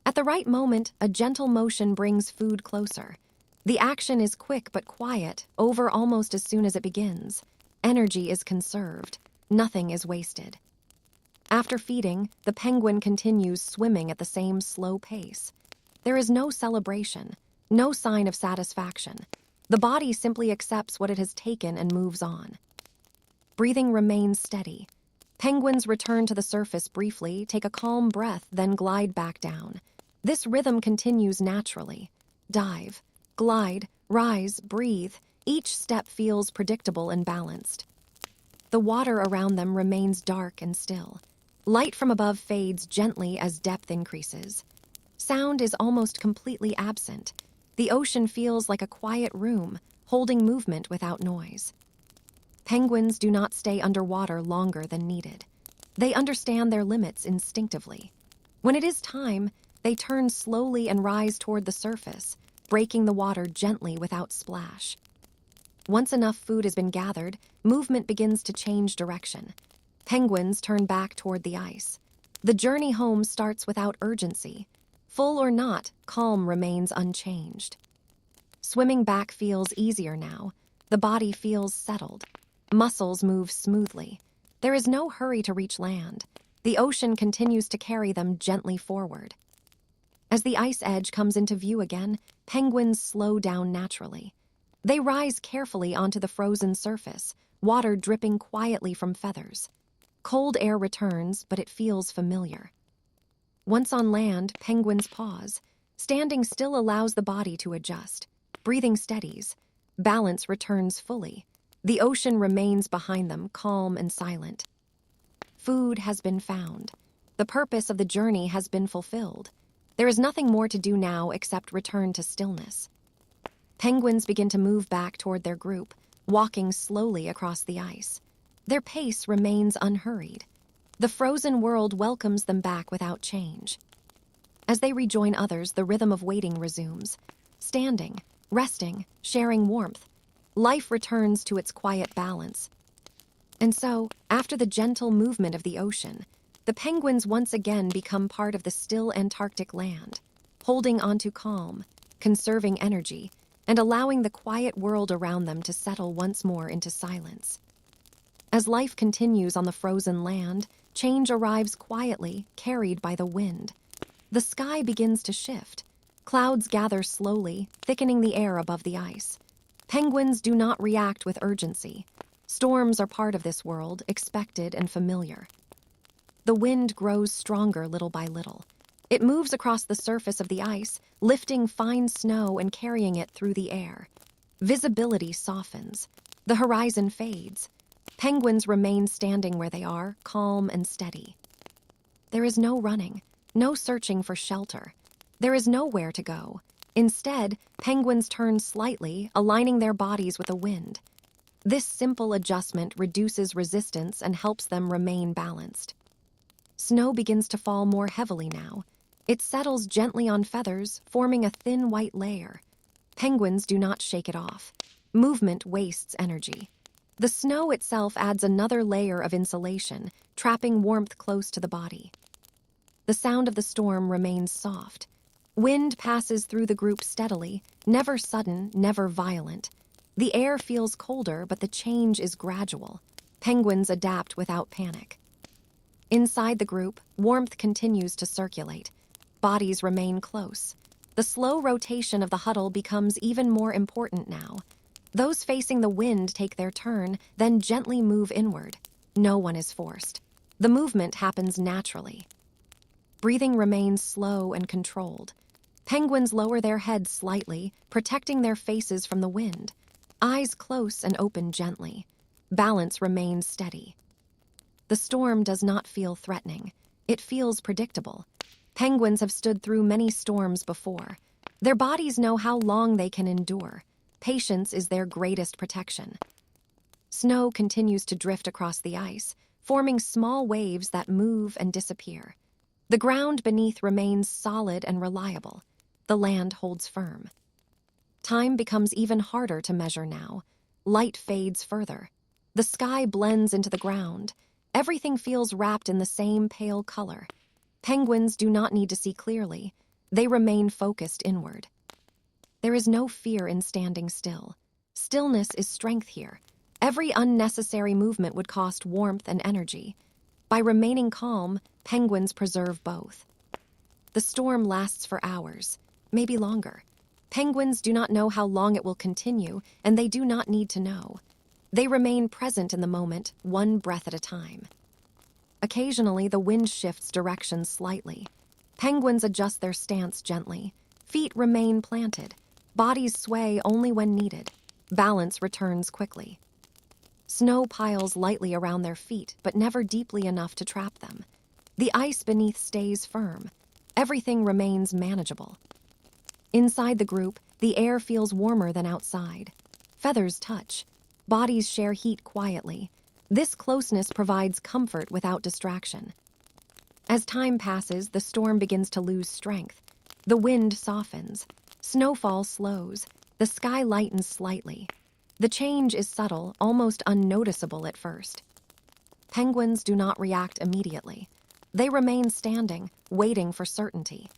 At the right moment, a gentle motion brings food closer. The action is quick but quiet, over almost as soon as it begins. Energy is conserved. Nothing is wasted. After feeding, the penguin continues swimming at the same slow pace. There is no celebration, no sign of satisfaction. The body simply accepts what it has taken and moves on. Breathing remains steady. Penguins return to the surface briefly, take a calm breath, then glide back down. This rhythm continues naturally. Dive, glide, rise, breathe. Each step feels predictable and balanced. The water around them remains dark and still. Light from above fades gently as depth increases. Sound is almost completely absent. The ocean feels like a quiet room, holding movement without noise. Penguins do not stay underwater longer than needed. They understand their limits instinctively. When it is time, they turn slowly and rise toward the surface, breaking the water gently without splash. Once enough food has been gathered, movement begins to change direction. Penguins turn back toward the ice. The journey home starts without urgency. Full or not, calm remains unchanged. Swimming back feels easier now. The body feels settled. Muscles move smoothly. There is no hurry to reach land. The ocean continues to carry them gently forward. As the ice edge comes into view again, penguins slow down naturally. They rise carefully onto the frozen surface, water dripping quietly from feathers. Cold air returns, but it feels familiar. Once on land, penguins pause. Standing still allows the body to adjust. Breathing steadies. Balance returns fully. The ocean remains behind them, calm and silent. Food has been found. The purpose of the journey has been fulfilled. There is nothing more to do now except return to stillness. Penguins begin to move back toward their group, walking slowly across the ice. Their pace remains unhurried. The frozen world welcomes them back without change. As they rejoin others, the rhythm of waiting resumes. Standing, resting, sharing warmth. Life returns to its quiet balance. And so, after the gentle movement of the ocean, the penguins once again become part of the still Antarctic land, holding onto calm, conserving energy, and allowing the quiet world around them to settle once more into silence. As life continues on the frozen land, change arrives quietly, carried by the wind. The sky begins to shift. Clouds gather slowly, thickening the air above the ice. Penguins do not react with urgency. Storms are part of this world, expected and familiar. The wind grows stronger little by little. It moves across the surface of the ice, lifting fine snow and carrying it through the air. Visibility softens. The horizon fades. Penguins remain standing where they are, calm and steady. There is no running, no searching for shelter. There is nowhere to go. Instead, penguins turn slightly, aligning their bodies with the wind. This simple adjustment reduces resistance and helps them remain balanced. Snow begins to fall more heavily now. It settles gently on feathers, forming a thin white layer. Penguins do not shake it off. Movement wastes energy. The snow itself adds another layer of insulation, trapping warmth close to the body. The sound of the storm remains soft. Wind passes through the group steadily, never sudden, never violent. The air feels colder, but the change is gradual. Penguins adapt without panic. Inside the group, warmth continues to circulate. Bodies remain close. The slow rotation of the huddle becomes even more important now. Those facing the wind take their turn, then gently move inward. No one is forced. The movement happens naturally. Breathing remains slow and controlled. Penguins lower their heads slightly, protecting their faces from the wind. Eyes close and open gently. Balance remains steady. The storm does not feel threatening. It feels predictable. Penguins have stood through many storms before. Their bodies know how long they can endure. Patience is their greatest protection. Snow continues to drift across the ice, forming small waves that move and disappear. The ground beneath remains solid and reliable. The land holds firm. Time becomes even harder to measure now. Light fades further. The sky blends into the ground. Everything feels wrapped in the same pale color. Penguins do not need to see clearly. They remain focused inward. There is no fear in standing still. Stillness is strength here. Every unnecessary movement would cost warmth and energy. By remaining calm, penguins preserve both. The storm lasts for hours, maybe longer. Penguins do not know how long it will continue, and they do not need to know. They remain present in the moment, one breath at a time. Occasionally, the wind shifts direction slightly. Penguins adjust their stance gently. Feet remain planted. Bodies sway only when needed. Balance returns quickly. Snow piles lightly around their feet, but never deeply enough to trap them. The ice beneath stays firm. Everything remains manageable. Inside the group, the air feels warmer than outside. Feathers touch. Bodies share heat quietly. This closeness provides comfort without distraction. As time passes, the storm begins to lose strength. The wind softens. Snowfall slows. The sky lightens slightly. The change is subtle, almost unnoticeable at first. Penguins do not react immediately. They remain standing, waiting for certainty.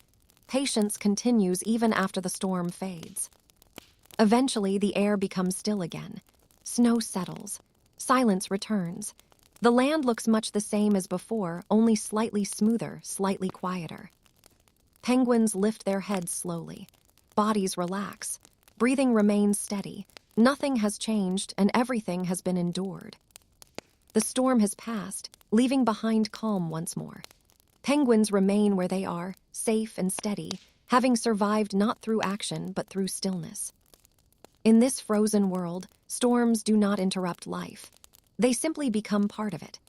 Patience continues even after the storm fades. Eventually, the air becomes still again. Snow settles. Silence returns. The land looks much the same as before, only slightly smoother, slightly quieter. Penguins lift their heads slowly. Bodies relax. Breathing remains steady. Nothing has changed, and everything has been endured. The storm has passed, leaving behind calm once more. Penguins remain where they are, safe and steady, having survived not through action but through stillness. In this frozen world, storms do not interrupt life. They simply become part of it.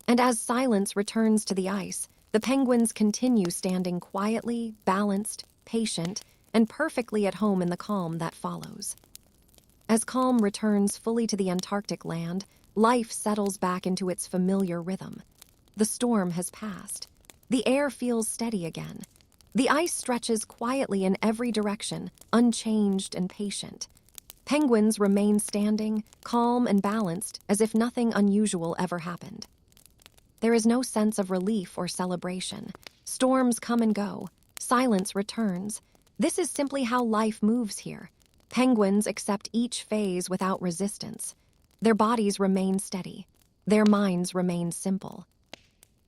And as silence returns to the ice, the penguins continue standing quietly, balanced, patient, and perfectly at home in the calm that follows. As calm returns fully to the Antarctic land, life settles back into its familiar rhythm. The storm has passed. The air feels steady again. The ice stretches quietly in every direction, unchanged and patient. Penguins remain standing, calm and balanced, as if nothing unusual ever happened. There is no sense of relief or celebration. Storms come and go. Silence returns. This is simply how life moves here. Penguins accept each phase without resistance. Their bodies remain steady. Their minds remain simple.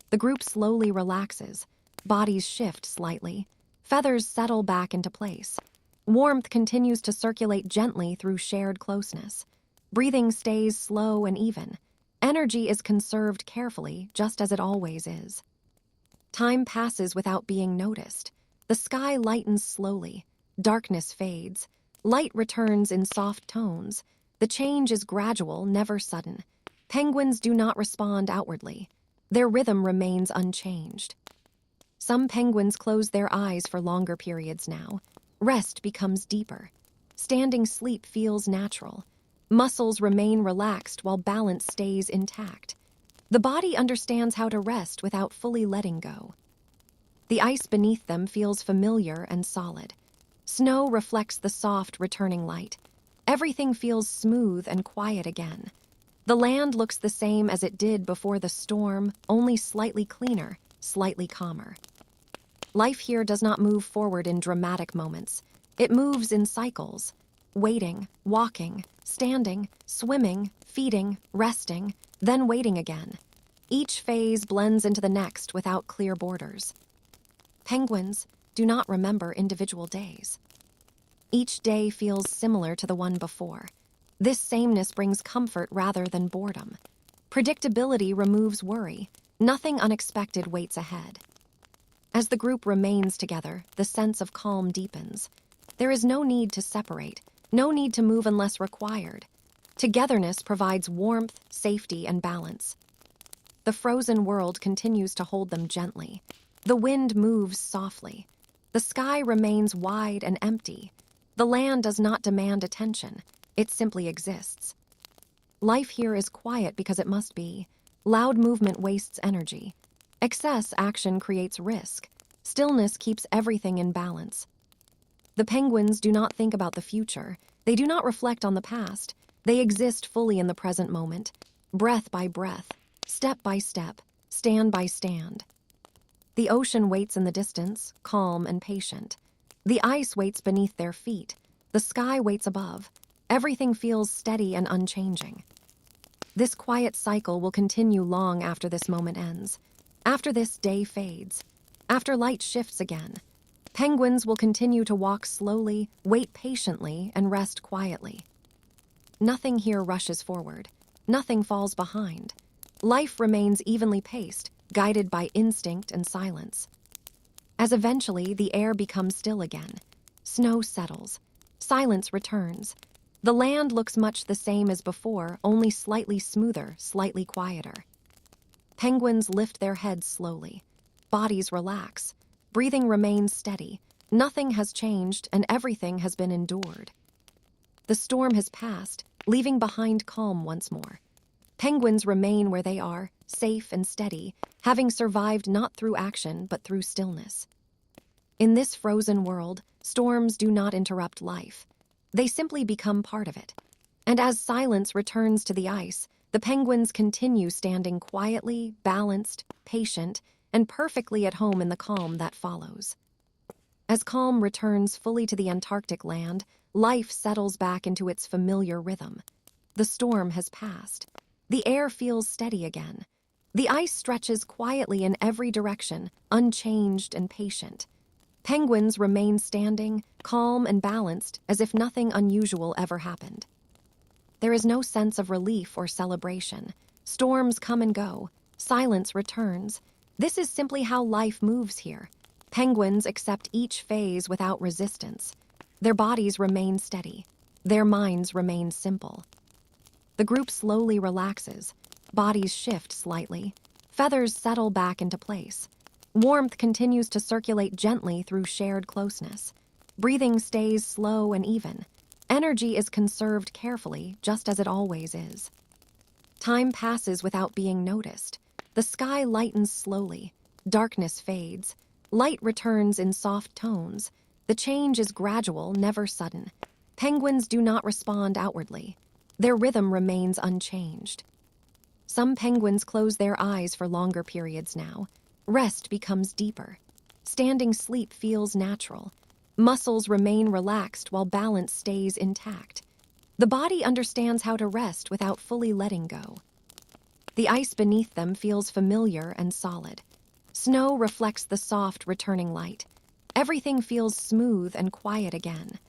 The group slowly relaxes. Bodies shift slightly. Feathers settle back into place. Warmth continues to circulate gently through shared closeness. Breathing stays slow and even. Energy is conserved carefully, just as it always is. Time passes without being noticed. The sky lightens slowly. Darkness fades. Light returns in soft tones. The change is gradual, never sudden. Penguins do not respond outwardly. Their rhythm remains unchanged. Some penguins close their eyes for longer periods now. Rest becomes deeper. Standing sleep feels natural. Muscles remain relaxed while balance stays intact. The body understands how to rest without fully letting go. The ice beneath them feels familiar and solid. Snow reflects the soft, returning light. Everything feels smooth and quiet again. The land looks the same as it did before the storm, only slightly cleaner, slightly calmer. Life here does not move forward in dramatic moments. It moves in cycles. Waiting, walking, standing, swimming, feeding, resting, then waiting again. Each phase blends into the next without clear borders. Penguins do not remember individual days. Each day feels similar to the one before. This sameness brings comfort rather than boredom. Predictability removes worry. Nothing unexpected waits ahead. As the group remains together, the sense of calm deepens. There is no need to separate, no need to move unless required. Togetherness provides warmth, safety, and balance. The frozen world continues to hold them gently. The wind moves softly. The sky remains wide and empty. The land does not demand attention. It simply exists. Life here is quiet because it must be. Loud movement wastes energy. Excess action creates risk. Stillness keeps everything in balance. The penguins do not think about the future. They do not reflect on the past. They exist fully in the present moment, breath by breath, step by step, stand by stand. The ocean waits in the distance, calm and patient. The ice waits beneath their feet. The sky waits above. Everything feels steady and unchanging. This quiet cycle will continue long after this moment ends. After this day fades. After light shifts again. Penguins will continue to walk slowly, wait patiently, and rest quietly. Nothing here rushes forward. Nothing falls behind. Life remains evenly paced, guided by instinct and silence. As eventually the air becomes still again, snow settles, silence returns. The land looks much the same as before, only slightly smoother, slightly quieter. Penguins lift their heads slowly. Bodies relax. Breathing remains steady. Nothing has changed and everything has been endured. The storm has passed, leaving behind calm once more. Penguins remain where they are, safe and steady, having survived not through action but through stillness. In this frozen world, storms do not interrupt life. They simply become part of it. And as silence returns to the ice, the penguins continue standing quietly, balanced, patient, and perfectly at home in the calm that follows. As calm returns fully to the Antarctic land, life settles back into its familiar rhythm. The storm has passed. The air feels steady again. The ice stretches quietly in every direction, unchanged and patient. Penguins remain standing, calm and balanced, as if nothing unusual ever happened. There is no sense of relief or celebration. Storms come and go. Silence returns. This is simply how life moves here. Penguins accept each phase without resistance. Their bodies remain steady. Their minds remain simple. The group slowly relaxes. Bodies shift slightly. Feathers settle back into place. Warmth continues to circulate gently through shared closeness. Breathing stays slow and even. Energy is conserved carefully, just as it always is. Time passes without being noticed. The sky lightens slowly. Darkness fades. Light returns in soft tones. The change is gradual, never sudden. Penguins do not respond outwardly. Their rhythm remains unchanged. Some penguins close their eyes for longer periods now. Rest becomes deeper. Standing sleep feels natural. Muscles remain relaxed while balance stays intact. The body understands how to rest without fully letting go. The ice beneath them feels familiar and solid. Snow reflects the soft, returning light. Everything feels smooth and quiet again.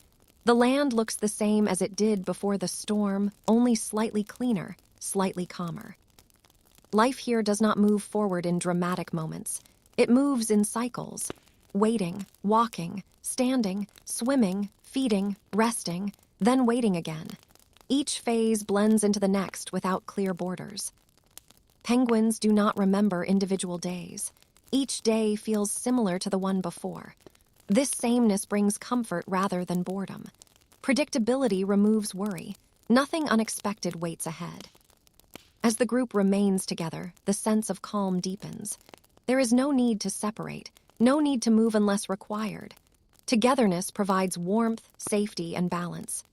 The land looks the same as it did before the storm, only slightly cleaner, slightly calmer. Life here does not move forward in dramatic moments. It moves in cycles. Waiting, walking, standing, swimming, feeding, resting, then waiting again. Each phase blends into the next without clear borders. Penguins do not remember individual days. Each day feels similar to the one before. This sameness brings comfort rather than boredom. Predictability removes worry. Nothing unexpected waits ahead. As the group remains together, the sense of calm deepens. There is no need to separate, no need to move unless required. Togetherness provides warmth, safety, and balance.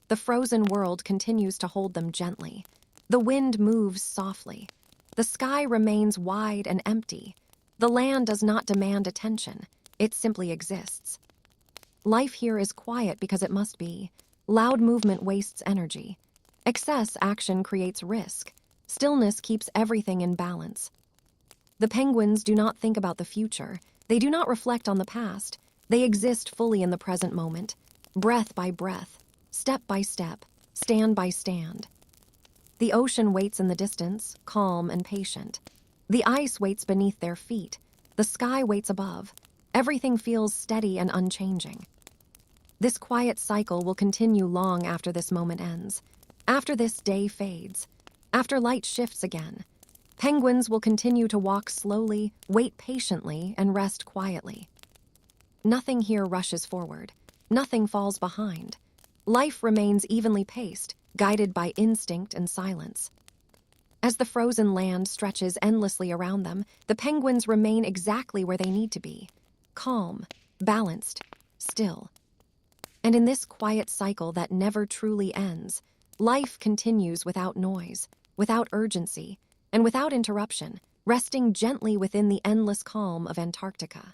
The frozen world continues to hold them gently. The wind moves softly. The sky remains wide and empty. The land does not demand attention. It simply exists. Life here is quiet because it must be. Loud movement wastes energy. Excess action creates risk. Stillness keeps everything in balance. The penguins do not think about the future. They do not reflect on the past. They exist fully in the present moment, breath by breath, step by step, stand by stand. The ocean waits in the distance, calm and patient. The ice waits beneath their feet. The sky waits above. Everything feels steady and unchanging. This quiet cycle will continue long after this moment ends, after this day fades, after light shifts again. Penguins will continue to walk slowly, wait patiently, and rest quietly. Nothing here rushes forward. Nothing falls behind. Life remains evenly paced, guided by instinct and silence. As the frozen land stretches endlessly around them, the penguins remain exactly where they need to be. Calm, balanced, still. And in this quiet cycle that never truly ends, life continues without noise, without urgency, and without interruption, resting gently within the endless calm of Antarctica.